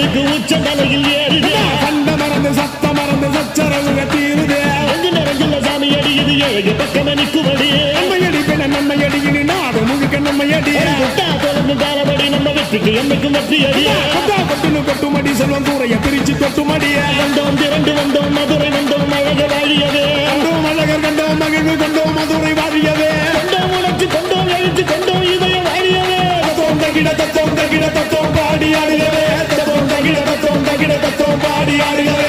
இருக்கு உச்ச தலையில் ஏறுது கண்ட மறந்து சத்த மறந்து சச்சரவுக தீருது அங்கு நிறைஞ்சுள்ள சாமி அடியுது ஏழு பக்கம் நிற்குமடி நம்மையடி பின்ன நம்மையடி இனி நாடு முழுக்க நம்மையடி தொடர்ந்து காலமடி நம்ம வெற்றிக்கு என்னைக்கும் வெற்றி அடி கொட்டுனு கொட்டுமடி செல்வம் தூரைய பிரிச்சு கொட்டுமடிய வந்தோம் திரண்டு வந்தோம் மதுரை வந்தோம் அழக வாழியவே கண்டோம் அழகர் கண்டோம் மகிழ்வு கொண்டோம் மதுரை வாழியவே கொண்டோம் உணர்ச்சி கொண்டோம் எழுச்சி கொண்டோம் இதய வாழியவே தத்தோம் தகிட தத்தோம் பாடி ஆடுகவே தத்தோம் தகிட தத்தோம் பாடி ஆடுகவே